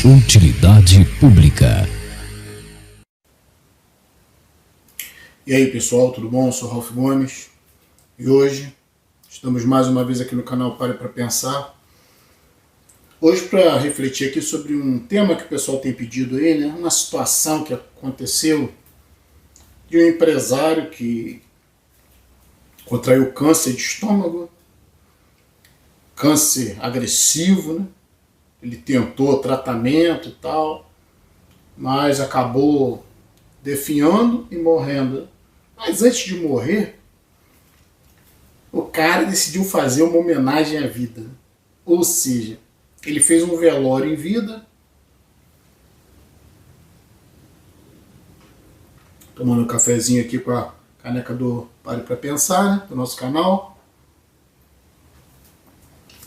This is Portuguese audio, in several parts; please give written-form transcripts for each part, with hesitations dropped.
Utilidade pública. E aí pessoal, tudo bom? Eu sou Ralph Gomes e hoje estamos mais uma vez aqui no canal Pare para Pensar. Hoje para refletir aqui sobre um tema que o pessoal tem pedido aí, né? Uma situação que aconteceu de um empresário que contraiu câncer de estômago, câncer agressivo, né? Ele tentou tratamento e tal, mas acabou definhando e morrendo. Mas antes de morrer, o cara decidiu fazer uma homenagem à vida. Ou seja, ele fez um velório em vida, tomando um cafezinho aqui com a caneca do Pare para Pensar, né, do nosso canal,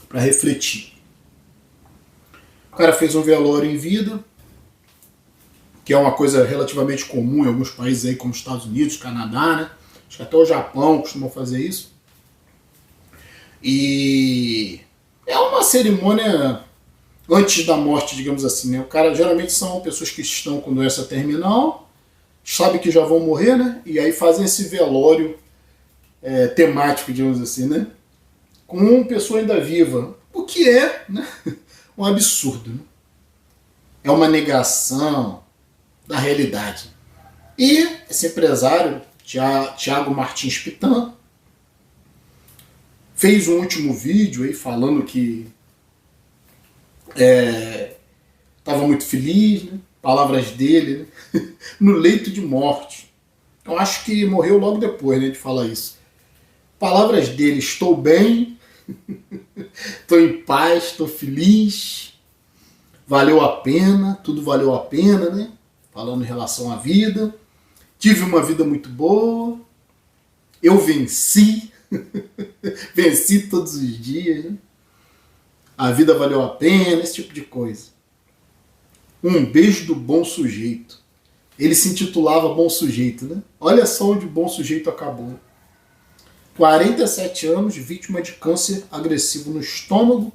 para refletir. O cara fez um velório em vida, que é uma coisa relativamente comum em alguns países aí, como Estados Unidos, Canadá, né? Acho que até o Japão costumam fazer isso. E é uma cerimônia antes da morte, digamos assim, né? O cara, geralmente são pessoas que estão com doença terminal, sabem que já vão morrer, né? E aí fazem esse velório temático, digamos assim, né? Com uma pessoa ainda viva. O que é, né? Um absurdo, né? É uma negação da realidade. E esse empresário, Thiago Martins Pitan, fez um último vídeo aí falando que estava muito feliz, né? Palavras dele, né? No leito de morte. Eu acho que morreu logo depois, né, de falar isso. Palavras dele: estou bem, estou em paz, estou feliz, valeu a pena, tudo valeu a pena, né? Falando em relação à vida, tive uma vida muito boa, eu venci, venci todos os dias, né? A vida valeu a pena, esse tipo de coisa. Um beijo do bom sujeito. Ele se intitulava Bom Sujeito, né? Olha só onde o bom sujeito acabou. 47 anos, vítima de câncer agressivo no estômago.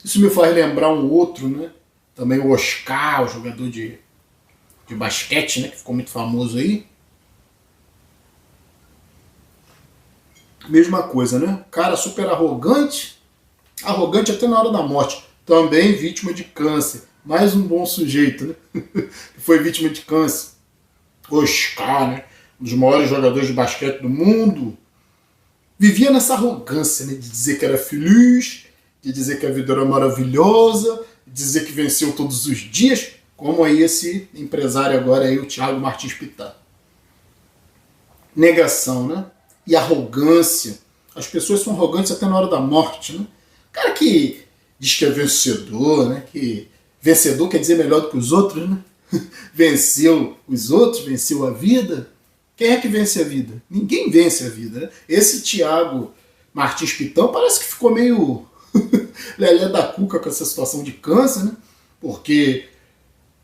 Isso me faz lembrar um outro, né? Também o Oscar, o jogador de basquete, né? Que ficou muito famoso aí. Mesma coisa, né? Cara super arrogante até na hora da morte. Também vítima de câncer. Mais um bom sujeito, né? Que foi vítima de câncer. Oscar, né? Um dos maiores jogadores de basquete do mundo. Vivia nessa arrogância, né? De dizer que era feliz, de dizer que a vida era maravilhosa, de dizer que venceu todos os dias, como aí esse empresário agora aí, o Thiago Martins Pitan. Negação, né? E arrogância. As pessoas são arrogantes até na hora da morte, né? O cara que diz que é vencedor, né? Que vencedor quer dizer melhor do que os outros, né? Venceu os outros, venceu a vida. Quem é que vence a vida? Ninguém vence a vida, né? Esse Thiago Martins Pitan parece que ficou meio lelé da cuca com essa situação de câncer, né? Porque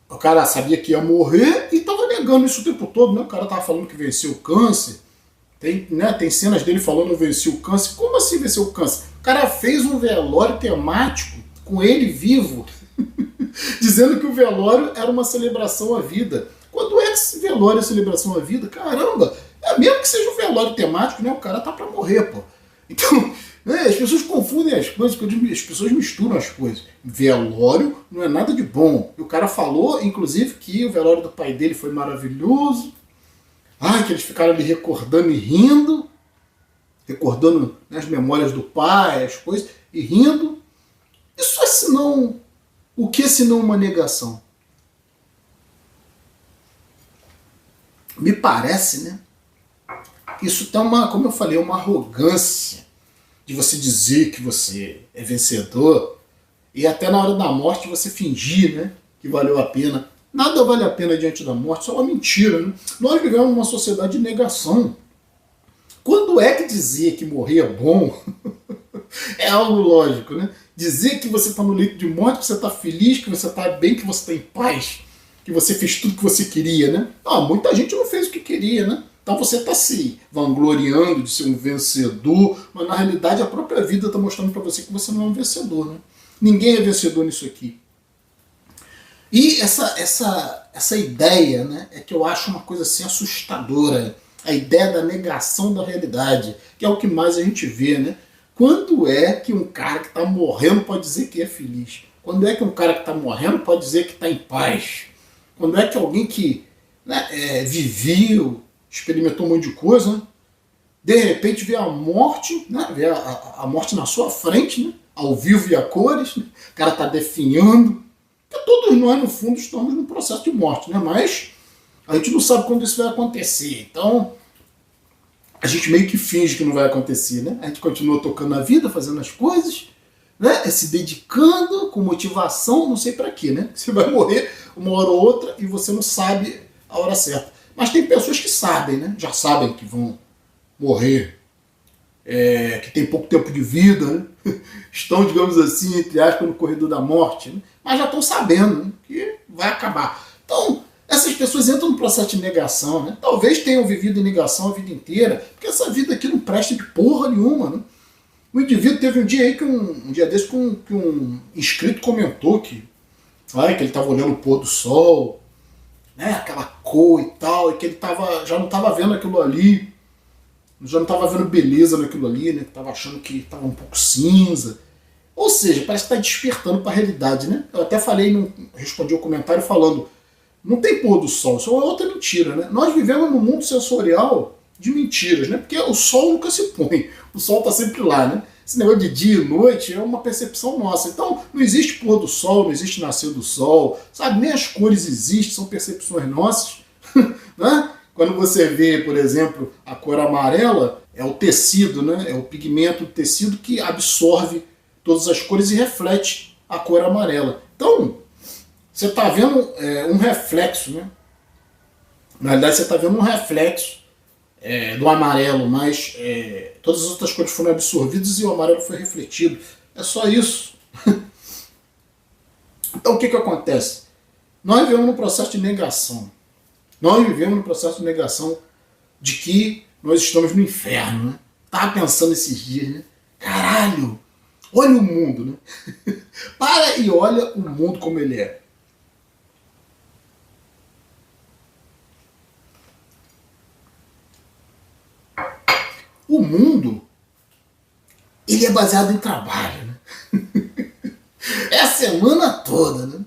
o cara sabia que ia morrer e estava negando isso o tempo todo, né? O cara estava falando que venceu o câncer. Tem cenas dele falando que venceu o câncer. Como assim venceu o câncer? O cara fez um velório temático com ele vivo, dizendo que o velório era uma celebração à vida. Quando é que esse velório é celebração à vida? Caramba, mesmo que seja um velório temático, né? O cara tá para morrer, pô. Então, né, as pessoas confundem as coisas, as pessoas misturam as coisas. Velório não é nada de bom. E o cara falou, inclusive, que o velório do pai dele foi maravilhoso. Que eles ficaram ali recordando e rindo, recordando, né, as memórias do pai, as coisas, e rindo. Isso é senão... O que senão uma negação? Me parece, né? Isso tem como eu falei, uma arrogância de você dizer que você é vencedor e até na hora da morte você fingir, né, que valeu a pena. Nada vale a pena diante da morte, só uma mentira, né? Nós vivemos numa sociedade de negação. Quando é que dizer que morrer é bom é algo lógico, né? Dizer que você está no leito de morte, que você está feliz, que você está bem, que você está em paz, que você fez tudo que você queria, né? Muita gente não fez o que queria, né? Então você está se vangloriando de ser um vencedor, mas na realidade a própria vida está mostrando para você que você não é um vencedor, né? Ninguém é vencedor nisso aqui. E essa ideia, né, é que eu acho uma coisa assim assustadora. A ideia da negação da realidade, que é o que mais a gente vê, né? Quando é que um cara que está morrendo pode dizer que é feliz? Quando é que um cara que está morrendo pode dizer que está em paz? Quando é que alguém que, né, viveu, experimentou um monte de coisa, né, de repente vê a morte, né, vê a morte na sua frente, né, ao vivo e a cores, né, o cara está definhando. Porque todos nós, no fundo, estamos num processo de morte, né? Mas a gente não sabe quando isso vai acontecer. Então, a gente meio que finge que não vai acontecer, né? A gente continua tocando a vida, fazendo as coisas, né? Se dedicando com motivação, não sei para quê, né? Você vai morrer uma hora ou outra e você não sabe a hora certa. Mas tem pessoas que sabem, né? Já sabem que vão morrer, que tem pouco tempo de vida, né? Estão, digamos assim, entre aspas, no corredor da morte, né? Mas já estão sabendo, né, que vai acabar. Então, essas pessoas entram no processo de negação, né? Talvez tenham vivido em negação a vida inteira, porque essa vida aqui não presta de porra nenhuma, né? O indivíduo teve um dia aí que um dia desse que um inscrito comentou que ele estava olhando o pôr do sol, né? Aquela cor e tal, e que ele já não estava vendo aquilo ali, já não estava vendo beleza naquilo ali, né? Que estava achando que estava um pouco cinza. Ou seja, parece que está despertando para a realidade, né? Eu até respondi o comentário falando, não tem pôr do sol, isso é outra mentira, né? Nós vivemos num mundo sensorial de mentiras, né? Porque o sol nunca se põe, o sol está sempre lá, né? Esse negócio de dia e noite é uma percepção nossa. Então, não existe pôr do sol, não existe nascer do sol, sabe? Nem as cores existem, são percepções nossas, né? Quando você vê, por exemplo, a cor amarela, é o tecido, né? É o pigmento do tecido que absorve todas as cores e reflete a cor amarela. Então, você está vendo um reflexo, né? Na realidade, você está vendo um reflexo do amarelo, mas todas as outras cores foram absorvidas e o amarelo foi refletido. É só isso. Então, o que acontece? Nós vivemos num processo de negação. Nós vivemos num processo de negação de que nós estamos no inferno, né? Estava pensando esses dias, né? Caralho! Olha o mundo, né? Para e olha o mundo como ele é. O mundo, ele é baseado em trabalho, né? É a semana toda, né?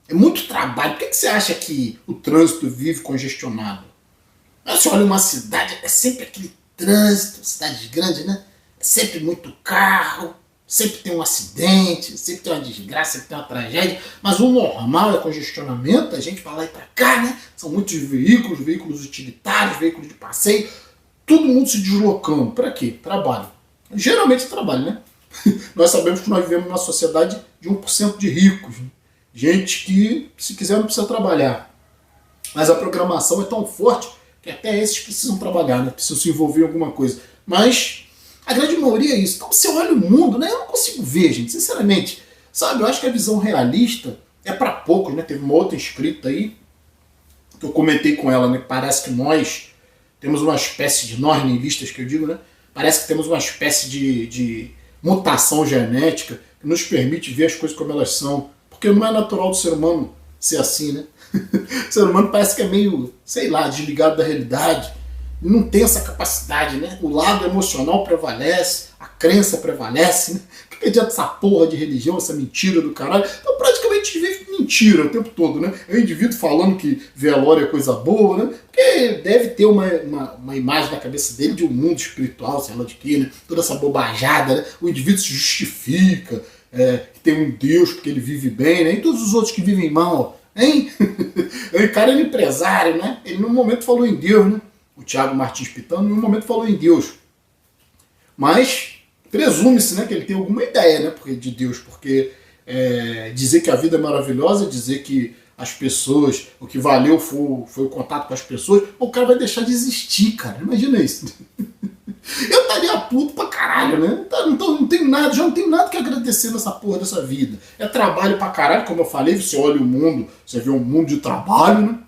É muito trabalho. Por que você acha que o trânsito vive congestionado? Você olha uma cidade, é sempre aquele trânsito, cidade grande, né? É sempre muito carro, sempre tem um acidente, sempre tem uma desgraça, sempre tem uma tragédia, mas o normal é congestionamento, a gente vai lá e pra cá, né? São muitos veículos utilitários, veículos de passeio, todo mundo se deslocando. Para quê? Trabalho. Geralmente é trabalho, né? Nós sabemos que nós vivemos numa sociedade de 1% de ricos, né? Gente que, se quiser, não precisa trabalhar. Mas a programação é tão forte que até esses precisam trabalhar, né? Precisam se envolver em alguma coisa. Mas a grande maioria é isso. Então você olha o mundo, né? Eu não consigo ver, gente, sinceramente. Sabe, eu acho que a visão realista é para poucos, né? Teve uma outra inscrita aí, que eu comentei com ela, né? Parece que nós temos uma espécie de, nós nihilistas que eu digo, né? Parece que temos uma espécie de mutação genética que nos permite ver as coisas como elas são. Porque não é natural do ser humano ser assim, né? O ser humano parece que é meio, sei lá, desligado da realidade. Não tem essa capacidade, né? O lado emocional prevalece, a crença prevalece, né? O que adianta essa porra de religião, essa mentira do caralho? Então praticamente vive mentira o tempo todo, né? É o indivíduo falando que velório é coisa boa, né? Porque deve ter uma imagem na cabeça dele de um mundo espiritual, sei lá de quê, né? Toda essa bobajada, né? O indivíduo se justifica, que tem um Deus porque ele vive bem, né? E todos os outros que vivem mal, hein? O cara é um empresário, né? Ele num momento falou em Deus, né? O Thiago Martins Pitano, em um momento falou em Deus. Mas presume-se, né, que ele tem alguma ideia, né, de Deus, porque dizer que a vida é maravilhosa, dizer que as pessoas, o que valeu foi o contato com as pessoas, o cara vai deixar de existir, cara. Imagina isso. Eu estaria puto pra caralho, né? Não tenho nada, já não tenho nada que agradecer nessa porra dessa vida. É trabalho pra caralho, como eu falei, você olha o mundo, você vê um mundo de trabalho, né?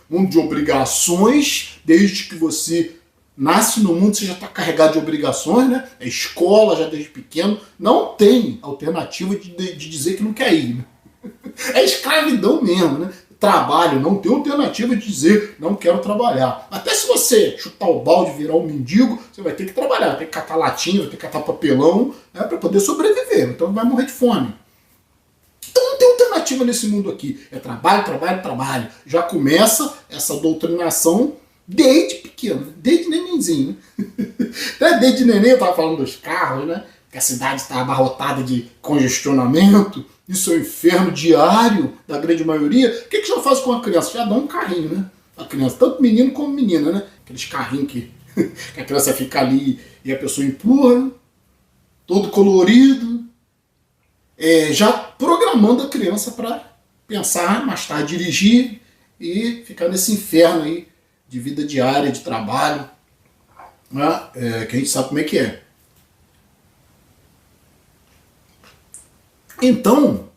Mundo de obrigações, desde que você nasce no mundo, você já está carregado de obrigações, né? É escola já desde pequeno, não tem alternativa de dizer que não quer ir, né? É escravidão mesmo, né? Trabalho, não tem alternativa de dizer não quero trabalhar. Até se você chutar o balde e virar um mendigo, você vai ter que trabalhar, vai ter que catar latinha, vai ter que catar papelão, né, para poder sobreviver, então vai morrer de fome. Então não tem alternativa nesse mundo aqui. É trabalho, trabalho, trabalho. Já começa essa doutrinação desde pequeno, desde nenenzinho. Desde neném eu estava falando dos carros, né? Que a cidade está abarrotada de congestionamento. Isso é um inferno diário da grande maioria. O que já faz com a criança? Já dá um carrinho, né? A criança, tanto menino como menina, né? Aqueles carrinhos que a criança fica ali e a pessoa empurra, todo colorido. Já programando a criança para pensar mais tarde, dirigir e ficar nesse inferno aí de vida diária, de trabalho, né? Que a gente sabe como é que é. Então,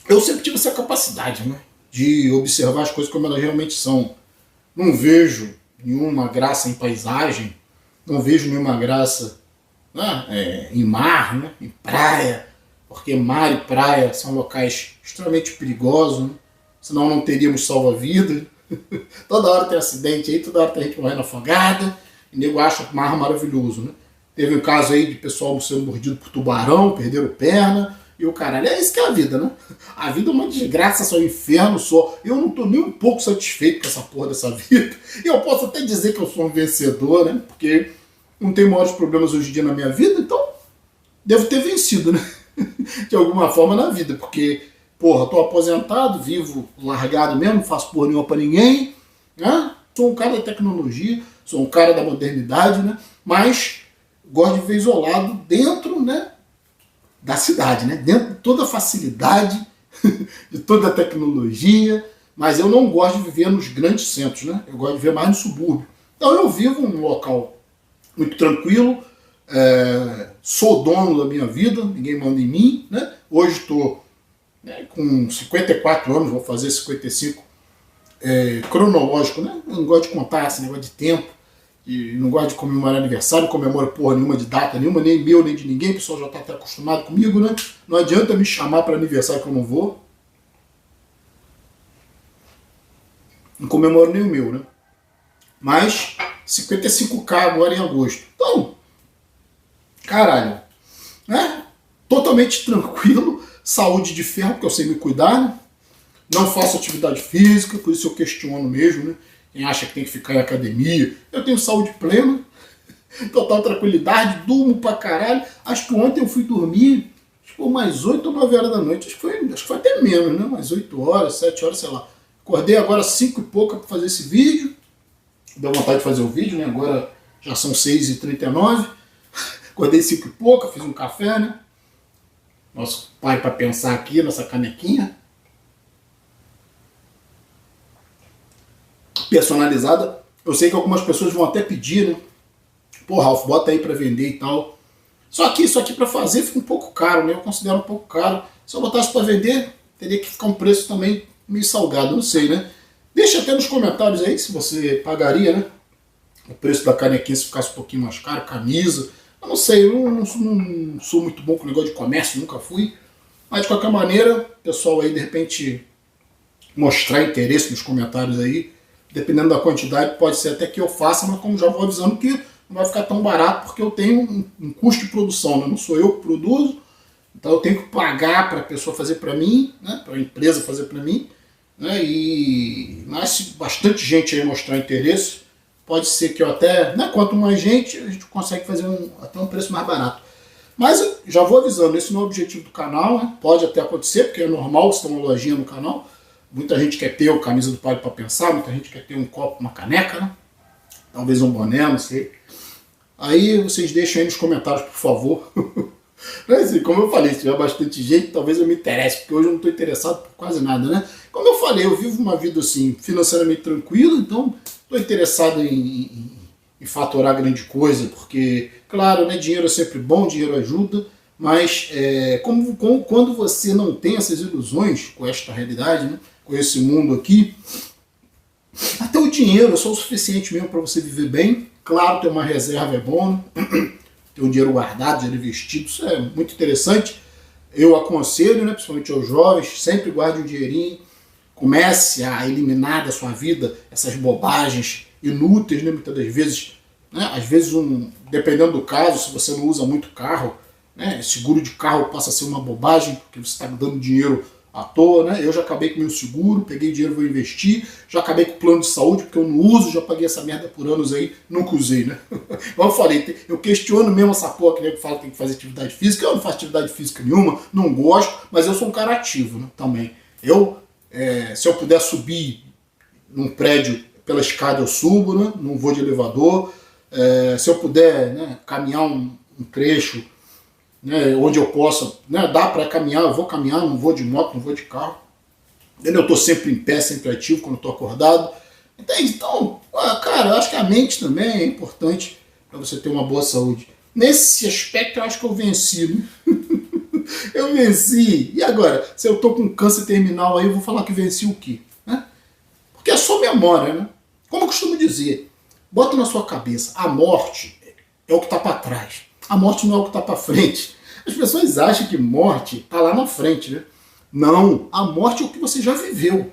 eu sempre tive essa capacidade, né, de observar as coisas como elas realmente são. Não vejo nenhuma graça em paisagem, não vejo nenhuma graça, né, em mar, né, em praia, porque mar e praia são locais extremamente perigosos, né, senão não teríamos salva-vida. Toda hora tem acidente aí, toda hora tem gente morrendo afogada, e nego acha o mar maravilhoso, né? Teve um caso aí de pessoal sendo mordido por tubarão, perderam perna, e o caralho, é isso que é a vida, né? A vida é uma desgraça, só um inferno, só. Eu não tô nem um pouco satisfeito com essa porra dessa vida. E eu posso até dizer que eu sou um vencedor, né? Porque não tenho maiores problemas hoje em dia na minha vida, então devo ter vencido, né? De alguma forma na vida, porque, porra, tô aposentado, vivo largado mesmo, não faço porra nenhuma pra ninguém, né? Sou um cara da tecnologia, sou um cara da modernidade, né? Mas gosto de viver isolado dentro, né, da cidade, né? Dentro de toda a facilidade, de toda a tecnologia, mas eu não gosto de viver nos grandes centros, né? Eu gosto de viver mais no subúrbio. Então eu vivo num local muito tranquilo, sou dono da minha vida, ninguém manda em mim, né? Hoje estou, né, com 54 anos, vou fazer 55, cronológico, né? Eu não gosto de contar esse negócio de tempo, e não gosto de comemorar aniversário, não comemoro porra nenhuma de data nenhuma, nem meu, nem de ninguém, o pessoal já está até acostumado comigo, né? Não adianta me chamar para aniversário que eu não vou. Não comemoro nem o meu, né? Mas 55K agora em agosto. Então, caralho, né? Totalmente tranquilo, saúde de ferro, porque eu sei me cuidar, né? Não faço atividade física, por isso eu questiono mesmo, né? Quem acha que tem que ficar em academia. Eu tenho saúde plena, total tranquilidade, durmo pra caralho. Acho que ontem eu fui dormir, acho que foi umas 8 ou 9 horas da noite. Acho que foi até menos, né? Umas 8 horas, 7 horas, sei lá. Acordei agora 5 e pouca pra fazer esse vídeo. Deu vontade de fazer o vídeo, né? Agora já são 6h39. Acordei 5 e pouca, fiz um café, né? Nosso pai pra pensar aqui, nossa canequinha. Personalizada. Eu sei que algumas pessoas vão até pedir, né? Pô, Ralf, bota aí pra vender e tal. Só que isso aqui pra fazer fica um pouco caro, né? Eu considero um pouco caro. Se eu botasse pra vender, teria que ficar um preço também meio salgado, não sei, né? Deixa até nos comentários aí se você pagaria, né? O preço da canequinha se ficasse um pouquinho mais caro, camisa. Eu não sei, eu não sou muito bom com o negócio de comércio, nunca fui. Mas de qualquer maneira, pessoal aí de repente mostrar interesse nos comentários aí. Dependendo da quantidade, pode ser até que eu faça, mas como já vou avisando que não vai ficar tão barato, porque eu tenho um custo de produção, né? Não sou eu que produzo, então eu tenho que pagar para a pessoa fazer para mim, né? Para a empresa fazer para mim, né? Mas se bastante gente aí mostrar interesse, pode ser que eu até, né? Quanto mais gente, a gente consegue fazer até um preço mais barato. Mas eu já vou avisando, esse não é o objetivo do canal, né? Pode até acontecer, porque é normal você ter uma lojinha no canal. Muita gente quer ter a camisa do Pare para Pensar, muita gente quer ter um copo, uma caneca, né? Talvez um boné, não sei. Aí vocês deixem aí nos comentários, por favor. Mas, assim, como eu falei, se tiver bastante gente, talvez eu me interesse, porque hoje eu não estou interessado por quase nada, né? Como eu falei, eu vivo uma vida assim, financeiramente tranquila, então estou interessado em faturar grande coisa, porque, claro, né, dinheiro é sempre bom, dinheiro ajuda, mas quando você não tem essas ilusões com esta realidade, né? Com esse mundo aqui, até o dinheiro é só o suficiente mesmo para você viver bem. Claro, ter uma reserva é bom, né? ter um dinheiro guardado, dinheiro investido, isso é muito interessante. Eu aconselho, né, principalmente aos jovens, sempre guarde um dinheirinho, comece a eliminar da sua vida essas bobagens inúteis, né, muitas das vezes, né, às vezes, dependendo do caso, se você não usa muito carro, né, seguro de carro passa a ser uma bobagem, porque você está dando dinheiro à toa, né? Eu já acabei com meu seguro, peguei dinheiro, vou investir, já acabei com o plano de saúde, porque eu não uso, já paguei essa merda por anos aí, nunca usei, né? Como eu falei, eu questiono mesmo essa porra que nego fala que tem que fazer atividade física, eu não faço atividade física nenhuma, não gosto, mas eu sou um cara ativo, né, também. Se eu puder subir num prédio pela escada, eu subo, né? Não vou de elevador. Se eu puder, né, caminhar um trecho, né, onde eu possa, né, dá para caminhar, eu vou caminhar, não vou de moto, não vou de carro. Eu estou sempre em pé, sempre ativo quando estou acordado. Entende? Então, cara, eu acho que a mente também é importante para você ter uma boa saúde. Nesse aspecto, eu acho que eu venci, né? Eu venci. E agora, se eu estou com câncer terminal aí, eu vou falar que venci o quê? Né? Porque é só memória, né? Como eu costumo dizer, bota na sua cabeça, a morte é o que está para trás. A morte não é o que está para frente. As pessoas acham que morte está lá na frente, né? Não, a morte é o que você já viveu.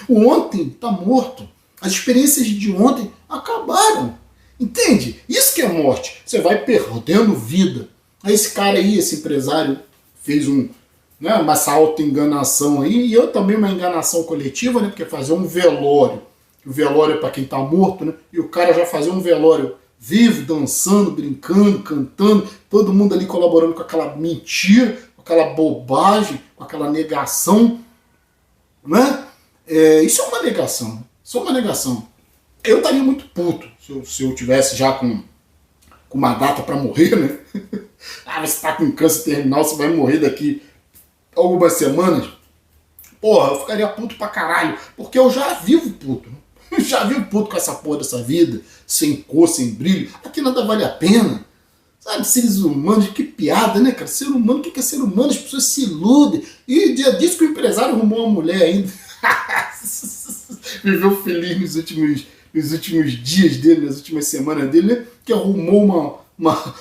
O ontem está morto. As experiências de ontem acabaram. Entende? Isso que é morte. Você vai perdendo vida. Aí esse cara aí, esse empresário, fez uma auto-enganação aí, e eu também uma enganação coletiva, né? Porque fazer um velório, o velório é para quem está morto, né? E o cara já fazer um velório vivo, dançando, brincando, cantando, todo mundo ali colaborando com aquela mentira, com aquela bobagem, com aquela negação, né? Isso é uma negação. Isso é uma negação. Eu estaria muito puto se eu tivesse já com uma data para morrer, né? Você está com câncer terminal, você vai morrer daqui algumas semanas. Porra, eu ficaria puto pra caralho, porque eu já vivo puto, né? Eu já vivo puto com essa porra dessa vida, sem cor, sem brilho. Aqui nada vale a pena. Sabe, seres humanos, que piada, né, cara? Ser humano, o que é ser humano? As pessoas se iludem. E dia disso que o empresário arrumou uma mulher ainda. Viveu feliz nos últimos dias dele, nas últimas semanas dele, né? Que arrumou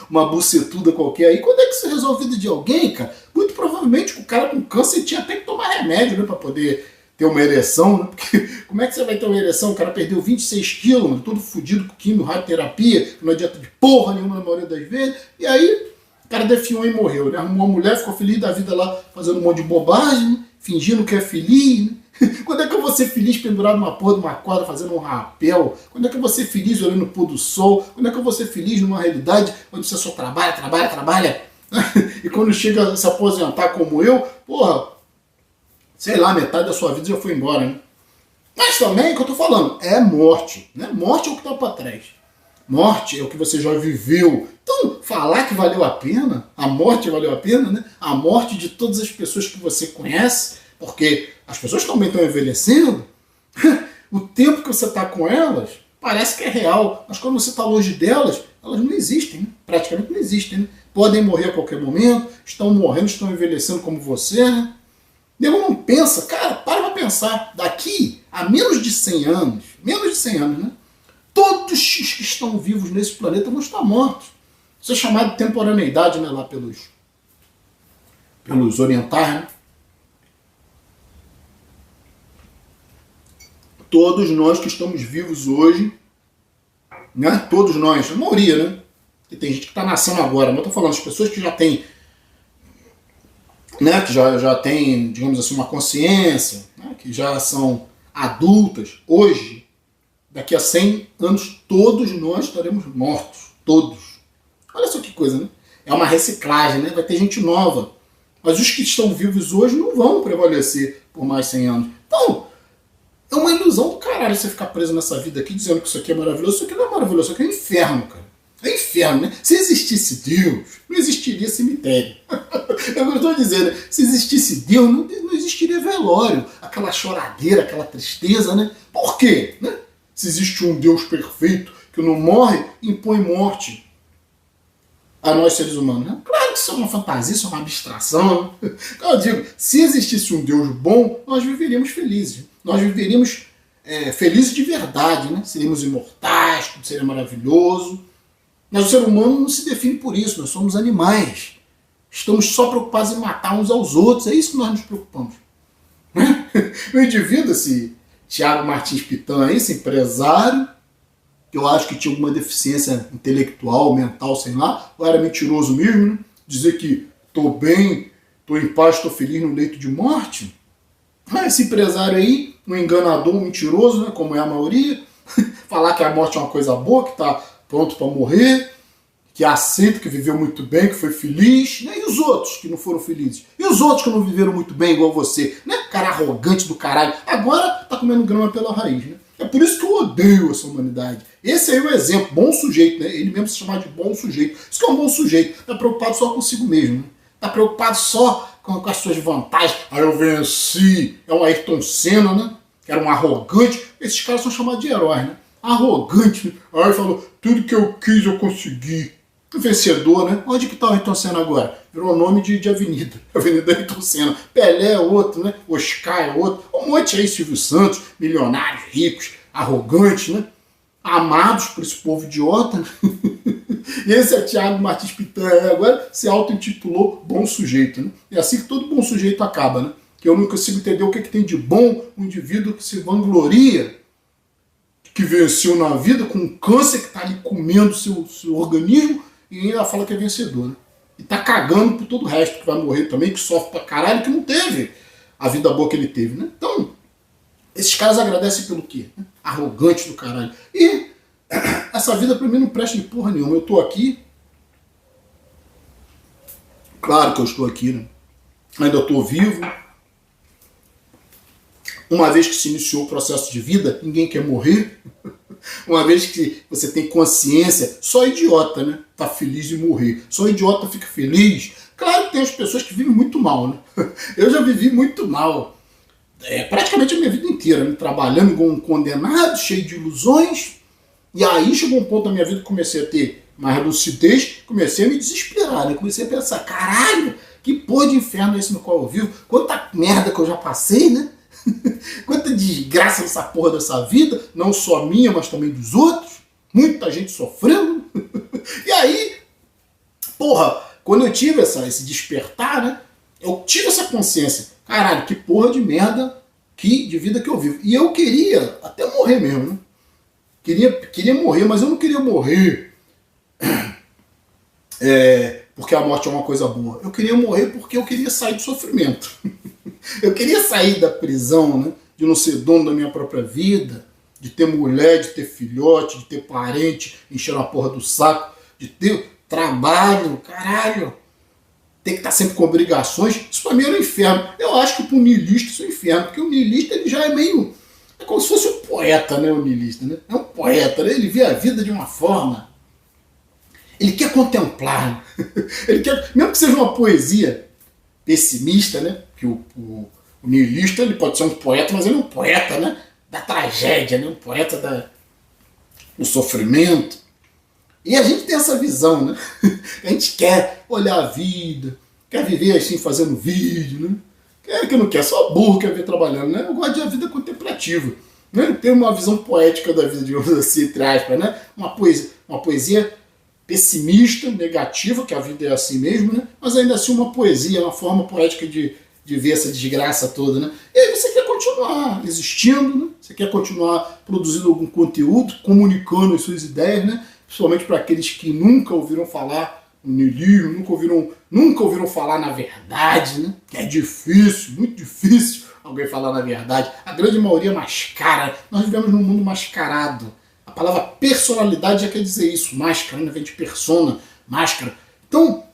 uma bucetuda qualquer aí. Quando é que isso é resolvido de alguém, cara? Muito provavelmente o cara com câncer tinha até que tomar remédio, né, pra poder ter uma ereção, né? Porque como é que você vai ter uma ereção? O cara perdeu 26 quilos, todo fudido com quimio, radioterapia, que não adianta de porra nenhuma na maioria das vezes, e aí o cara definhou e morreu, né? Arrumou uma mulher, ficou feliz da vida lá, fazendo um monte de bobagem, né? Fingindo que é feliz, né? Quando é que eu vou ser feliz pendurado numa porra de uma corda, fazendo um rapel? Quando é que eu vou ser feliz olhando o pôr do sol? Quando é que eu vou ser feliz numa realidade onde você só trabalha? E quando chega a se aposentar como eu, porra, sei lá, metade da sua vida já foi embora, né? Mas também, o que eu tô falando, é morte, né? Morte é o que tá pra trás. Morte é o que você já viveu. Então, falar que valeu a pena, a morte valeu a pena, né? A morte de todas as pessoas que você conhece, porque as pessoas também estão envelhecendo. O tempo que você tá com elas parece que é real, mas quando você tá longe delas, elas não existem, né? Praticamente não existem, né? Podem morrer a qualquer momento, estão morrendo, estão envelhecendo como você, né? Nego não pensa, cara, para pra pensar. Daqui a menos de 100 anos, né? Todos os que estão vivos nesse planeta vão estar mortos. Isso é chamado de temporaneidade, né, lá pelos orientais, né? Todos nós que estamos vivos hoje, né? Todos nós, a maioria, né? E tem gente que está nascendo agora, mas eu tô falando, as pessoas que já têm, né, que já tem, digamos assim, uma consciência, né, que já são adultas, hoje, daqui a 100 anos, todos nós estaremos mortos. Todos. Olha só que coisa, né? É uma reciclagem, né? Vai ter gente nova. Mas os que estão vivos hoje não vão prevalecer por mais 100 anos. Então, é uma ilusão do caralho você ficar preso nessa vida aqui dizendo que isso aqui é maravilhoso. Isso aqui não é maravilhoso, isso aqui é inferno, cara. É inferno, né? Se existisse Deus, não existiria cemitério. É o que eu estou dizendo. Se existisse Deus, não existiria velório. Aquela choradeira, aquela tristeza, né? Por quê? Né? Se existe um Deus perfeito que não morre, impõe morte a nós seres humanos. Né? Claro que isso é uma fantasia, isso é uma abstração. Né? Eu digo, se existisse um Deus bom, nós viveríamos felizes. Nós viveríamos felizes de verdade. Né? Seríamos imortais, tudo seria maravilhoso. Mas o ser humano não se define por isso, nós somos animais. Estamos só preocupados em matar uns aos outros, é isso que nós nos preocupamos. O indivíduo, esse Thiago Martins Pitan, esse empresário, que eu acho que tinha alguma deficiência intelectual, mental, sei lá, ou era mentiroso mesmo, né? Dizer que estou bem, estou em paz, estou feliz no leito de morte. Esse empresário aí, um enganador, um mentiroso, né, como é a maioria, falar que a morte é uma coisa boa, que está pronto para morrer, que aceita, que viveu muito bem, que foi feliz, né? E os outros que não foram felizes? E os outros que não viveram muito bem igual você? Né? Cara arrogante do caralho. Agora tá comendo grama pela raiz, né? É por isso que eu odeio essa humanidade. Esse aí é o exemplo, bom sujeito, né? Ele mesmo se chamar de bom sujeito. Isso que é um bom sujeito. Tá preocupado só consigo mesmo, né? Tá preocupado só com as suas vantagens. Aí eu venci. É um Ayrton Senna, né? Que era um arrogante. Esses caras são chamados de heróis, né? Arrogante. Né? Aí falou, tudo que eu quis eu consegui. Vencedor, né? Onde que tá o Ayrton Senna agora? Virou nome de avenida. Avenida Ayrton Senna. Pelé é outro, né? Oscar é outro. Um monte aí, Silvio Santos, milionários, ricos, arrogantes, né? Amados por esse povo idiota. Né? E esse é Thiago Martins Pitan, agora se auto-intitulou bom sujeito, né? É assim que todo bom sujeito acaba, né? Que eu não consigo entender o que tem de bom um indivíduo que se vangloria, que venceu na vida com um câncer que está ali comendo seu organismo e ainda fala que é vencedor, né? E tá cagando por todo o resto que vai morrer também, que sofre pra caralho, que não teve a vida boa que ele teve, né? Então, esses caras agradecem pelo quê? Arrogante do caralho. E essa vida pra mim não presta de porra nenhuma. Eu tô aqui, claro que eu estou aqui, né? Ainda tô vivo. Uma vez que se iniciou o processo de vida, ninguém quer morrer. Uma vez que você tem consciência, só idiota, né? Tá feliz de morrer. Só idiota fica feliz. Claro que tem as pessoas que vivem muito mal, né? Eu já vivi muito mal. Praticamente a minha vida inteira, né? Trabalhando como um condenado, cheio de ilusões. E aí chegou um ponto da minha vida que comecei a ter mais lucidez, comecei a me desesperar, né? Comecei a pensar, caralho, que porra de inferno é esse no qual eu vivo? Quanta merda que eu já passei, né? Quanta desgraça nessa porra dessa vida, não só minha, mas também dos outros. Muita gente sofrendo. E aí, porra, quando eu tive esse despertar, né? Eu tive essa consciência. Caralho, que porra de merda de vida que eu vivo. E eu queria até morrer mesmo, né? Queria morrer, mas eu não queria morrer porque a morte é uma coisa boa. Eu queria morrer porque eu queria sair do sofrimento. Eu queria sair da prisão, né? De não ser dono da minha própria vida, de ter mulher, de ter filhote, de ter parente enchendo a porra do saco, de ter trabalho, caralho. Ter que estar sempre com obrigações. Isso pra mim era um inferno. Eu acho que pro niilista isso é um inferno, porque o niilista ele já é meio... É como se fosse um poeta, né? O niilista, né? É um poeta, né? Ele vê a vida de uma forma... Ele quer contemplar. Ele quer... Mesmo que seja uma poesia pessimista, né? Que o niilista ele pode ser um poeta, mas ele é um poeta, né? Da tragédia, né? Um poeta do sofrimento. E a gente tem essa visão, né? A gente quer olhar a vida, quer viver assim fazendo vídeo, né? Quer que não quer, só burro quer ver trabalhando, né? Eu gosto de a vida contemplativa, né? Ter uma visão poética da vida, digamos assim, entre aspas, né? Uma poesia pessimista, negativa, que a vida é assim mesmo, né? Mas ainda assim uma poesia, uma forma poética de ver essa desgraça toda, né? E aí você quer continuar existindo, né? Você quer continuar produzindo algum conteúdo, comunicando as suas ideias, né? Principalmente para aqueles que nunca ouviram falar no niilismo, nunca ouviram falar na verdade, né? Que é difícil, muito difícil alguém falar na verdade. A grande maioria mascara. Nós vivemos num mundo mascarado. A palavra personalidade já quer dizer isso. Máscara, né? Vem de persona, máscara. Então,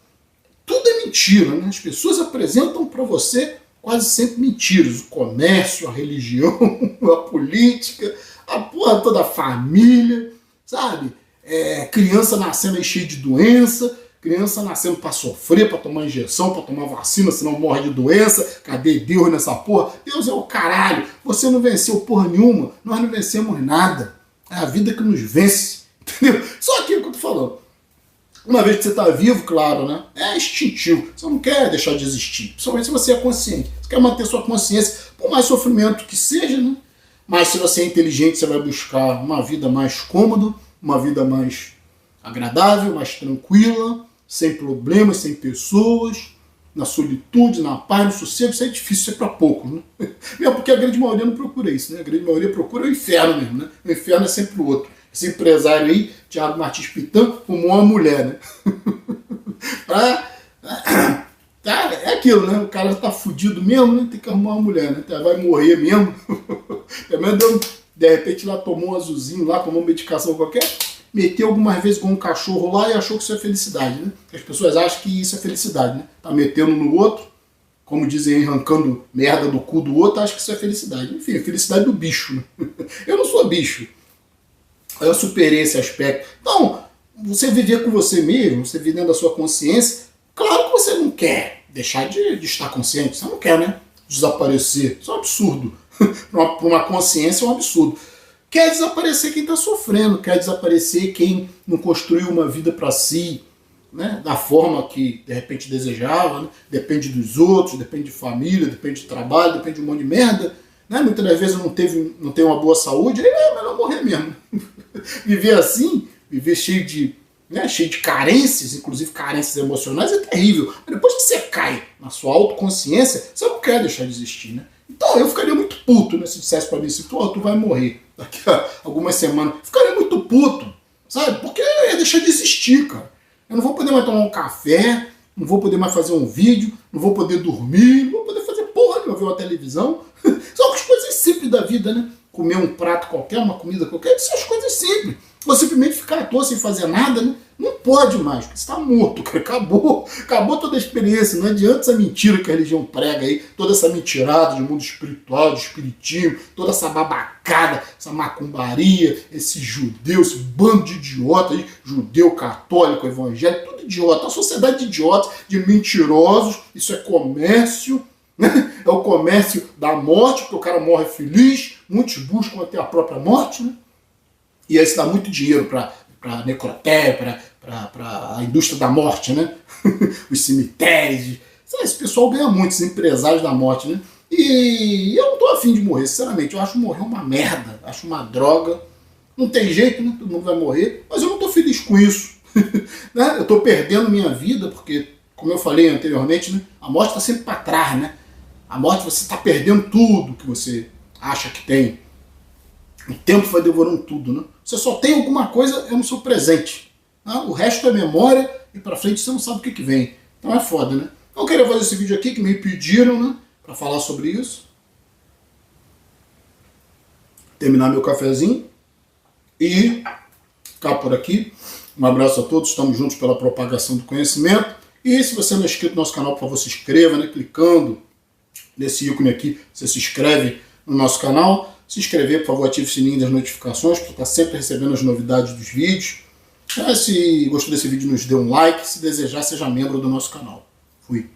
tudo é mentira, né? As pessoas apresentam para você quase sempre mentiras. O comércio, a religião, a política, a porra toda a família, sabe? Criança nascendo aí cheia de doença, criança nascendo para sofrer, para tomar injeção, para tomar vacina, senão morre de doença. Cadê Deus nessa porra? Deus é o caralho. Você não venceu porra nenhuma, nós não vencemos nada. É a vida que nos vence, entendeu? Só aquilo que eu tô falando. Uma vez que você está vivo, claro, né? É instintivo. Você não quer deixar de existir. Principalmente se você é consciente. Você quer manter sua consciência, por mais sofrimento que seja, né? Mas se você é inteligente, você vai buscar uma vida mais cômoda, uma vida mais agradável, mais tranquila, sem problemas, sem pessoas, na solitude, na paz, no sossego. Isso é difícil, isso é para poucos, né? Mesmo porque a grande maioria não procura isso, né? A grande maioria procura o inferno mesmo, né? O inferno é sempre o outro. Esse empresário aí, Thiago Martins Pitã, como uma mulher, né? Tá, é aquilo, né? O cara tá fudido mesmo, né? Tem que arrumar uma mulher, né? Vai morrer mesmo. Pelo menos de repente lá tomou um azulzinho, lá tomou uma medicação qualquer, meteu algumas vezes com um cachorro lá e achou que isso é felicidade, né? As pessoas acham que isso é felicidade, né? Tá metendo no outro, como dizem, arrancando merda do cu do outro, acha que isso é felicidade. Enfim, é felicidade do bicho, né? Eu não sou bicho. Eu superei esse aspecto. Então, você viver com você mesmo, você viver dentro da sua consciência, claro que você não quer deixar de estar consciente, você não quer, né? Desaparecer. Isso é um absurdo. Para uma consciência é um absurdo. Quer desaparecer quem está sofrendo, quer desaparecer quem não construiu uma vida para si, né? Da forma que de repente desejava, né? Depende dos outros, depende de família, depende de trabalho, depende de um monte de merda. Né? Muitas das vezes não tem uma boa saúde, aí é melhor morrer mesmo. Viver assim, viver cheio de carências, inclusive carências emocionais, é terrível. Mas depois que você cai na sua autoconsciência, você não quer deixar de existir, né? Então eu ficaria muito puto, né, se dissesse pra mim assim, tu vai morrer daqui a algumas semanas. Ficaria muito puto, sabe? Porque eu ia deixar de existir, cara. Eu não vou poder mais tomar um café, não vou poder mais fazer um vídeo, não vou poder dormir, não vou poder fazer porra nenhuma, ver uma televisão. São as coisas simples da vida, né? Comer um prato qualquer, uma comida qualquer, são as coisas simples. Ou simplesmente ficar à toa sem fazer nada, né? Não pode mais, porque você está morto, cara. Acabou toda a experiência. Não adianta essa mentira que a religião prega aí, toda essa mentirada de mundo espiritual, de espiritismo, toda essa babacada, essa macumbaria, esse judeu, esse bando de idiota aí, judeu, católico, evangélico, tudo idiota. Uma sociedade de idiotas, de mentirosos. Isso é comércio, né? É o comércio da morte, porque o cara morre feliz. Muitos buscam até a própria morte, né? E aí se dá muito dinheiro para necrotério, para a indústria da morte, né? Os cemitérios. Esse pessoal ganha muito, esses empresários da morte, né? E eu não tô afim de morrer, sinceramente. Eu acho morrer uma merda, acho uma droga. Não tem jeito, né? Todo mundo vai morrer, mas eu não tô feliz com isso. Né? Eu tô perdendo minha vida, porque, como eu falei anteriormente, né? A morte está sempre para trás, né? A morte, você está perdendo tudo que você acha que tem. O tempo vai devorando tudo, né? Você só tem alguma coisa no seu presente. Né? O resto é memória e pra frente você não sabe o que vem. Então é foda, né? Então eu queria fazer esse vídeo aqui que me pediram, né? Pra falar sobre isso. Terminar meu cafezinho. E ficar por aqui. Um abraço a todos. Estamos juntos pela propagação do conhecimento. E se você não é inscrito no nosso canal, por favor, se inscreva, né? Clicando nesse ícone aqui, você se inscreve no nosso canal. Se inscrever, por favor, ative o sininho das notificações para estar sempre recebendo as novidades dos vídeos. Se gostou desse vídeo, nos dê um like. Se desejar, seja membro do nosso canal. Fui.